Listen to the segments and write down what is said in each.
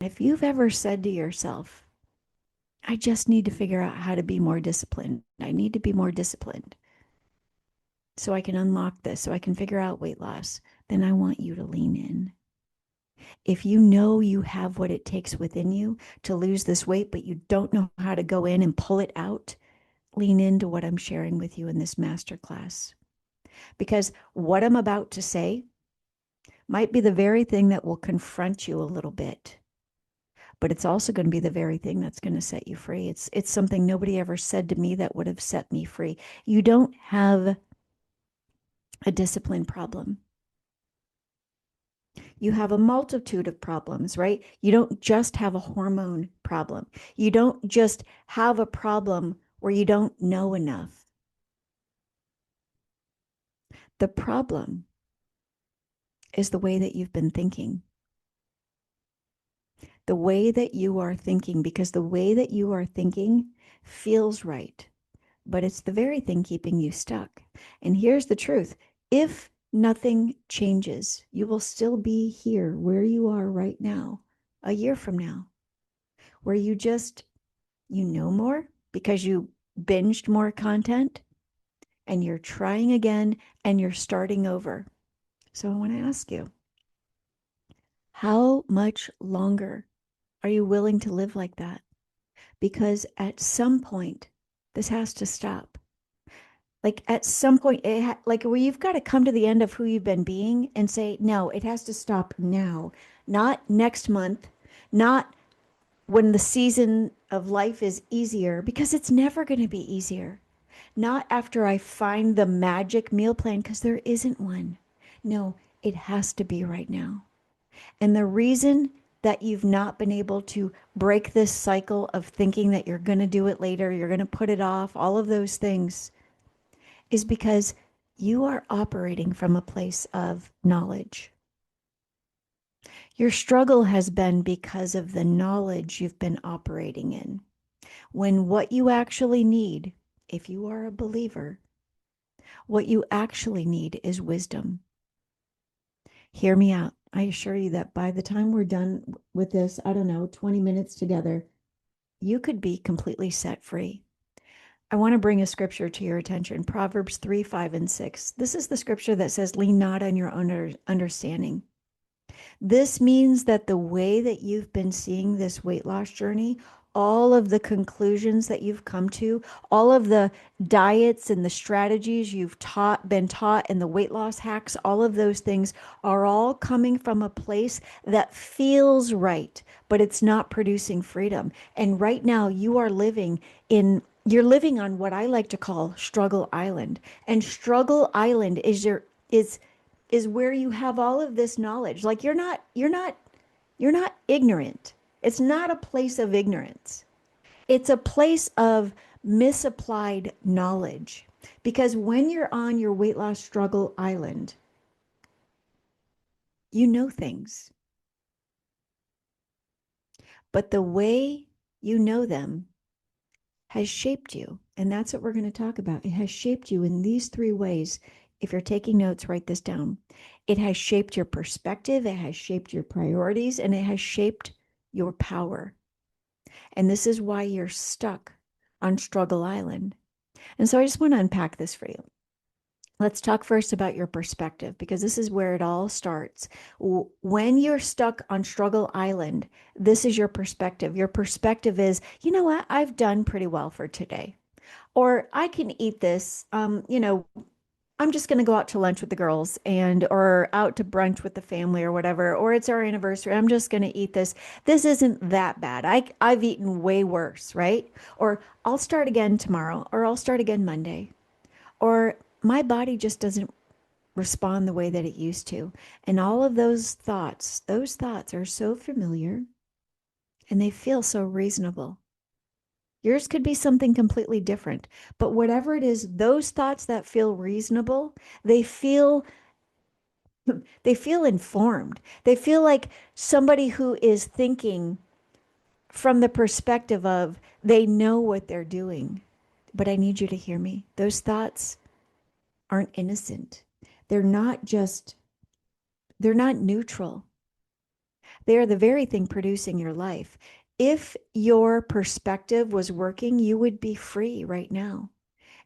if you've ever said to yourself, I just need to figure out how to be more disciplined. I need to be more disciplined so I can unlock this, so I can figure out weight loss, then I want you to lean in. If you know you have what it takes within you to lose this weight, but you don't know how to go in and pull it out, lean into what I'm sharing with you in this masterclass. Because what I'm about to say might be the very thing that will confront you a little bit, but it's also going to be the very thing that's going to set you free. It's something nobody ever said to me that would have set me free. You don't have a discipline problem. You have a multitude of problems, right? You don't just have a hormone problem. You don't just have a problem where you don't know enough. The problem is the way that you've been thinking. The way that you are thinking, because the way that you are thinking feels right, but it's the very thing keeping you stuck. And here's the truth. If nothing changes, you will still be here where you are right now, a year from now, where you know more because you binged more content and you're trying again and you're starting over. So I want to ask you, how much longer are you willing to live like that? Because at some point, this has to stop. Like at some point, like where you've got to come to the end of who you've been being and say, no, it has to stop now, not next month, not when the season of life is easier, because it's never going to be easier. Not after I find the magic meal plan, because there isn't one. No, it has to be right now. And the reason that you've not been able to break this cycle of thinking that you're going to do it later, you're going to put it off, all of those things, is because you are operating from a place of knowledge. Your struggle has been because of the knowledge you've been operating in. When what you actually need, if you are a believer, what you actually need is wisdom. Hear me out. I assure you that by the time we're done with this, I don't know, 20 minutes together, you could be completely set free. I want to bring a scripture to your attention, Proverbs 3, 5, and 6. This is the scripture that says, lean not on your own understanding. This means that the way that you've been seeing this weight loss journey, all of the conclusions that you've come to, all of the diets and the strategies you've been taught, and the weight loss hacks, all of those things are all coming from a place that feels right, but it's not producing freedom. And right now you are you're living on what I like to call struggle island. And struggle island is where you have all of this knowledge. Like you're not ignorant. It's not a place of ignorance. It's a place of misapplied knowledge. Because when you're on your weight loss struggle island, you know things, but the way you know them has shaped you. And that's what we're going to talk about. It has shaped you in these three ways. If you're taking notes, write this down. It has shaped your perspective, it has shaped your priorities, and it has shaped your power. And this is why you're stuck on Struggle Island. And so I just want to unpack this for you. Let's talk first about your perspective, because this is where it all starts. When you're stuck on Struggle Island, this is your perspective. Your perspective is, you know what? I've done pretty well for today. Or I can eat this. I'm just going to go out to lunch with the girls or out to brunch with the family or whatever, or it's our anniversary. I'm just going to eat this. This isn't that bad. I've eaten way worse, right? Or I'll start again tomorrow, or I'll start again Monday. Or my body just doesn't respond the way that it used to. And all of those thoughts are so familiar and they feel so reasonable. Yours could be something completely different, but whatever it is, those thoughts that feel reasonable, they feel they feel informed. They feel like somebody who is thinking from the perspective of they know what they're doing. But I need you to hear me. Those thoughts aren't innocent. They're not just they're not neutral. They are the very thing producing your life. If your perspective was working, you would be free right now.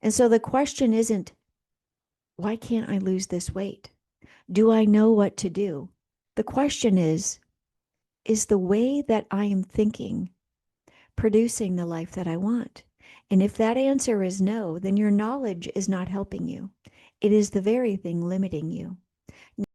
And so the question isn't, why can't I lose this weight? Do I know what to do? The question is the way that I am thinking producing the life that I want? And if that answer is no, then your knowledge is not helping you. It is the very thing limiting you.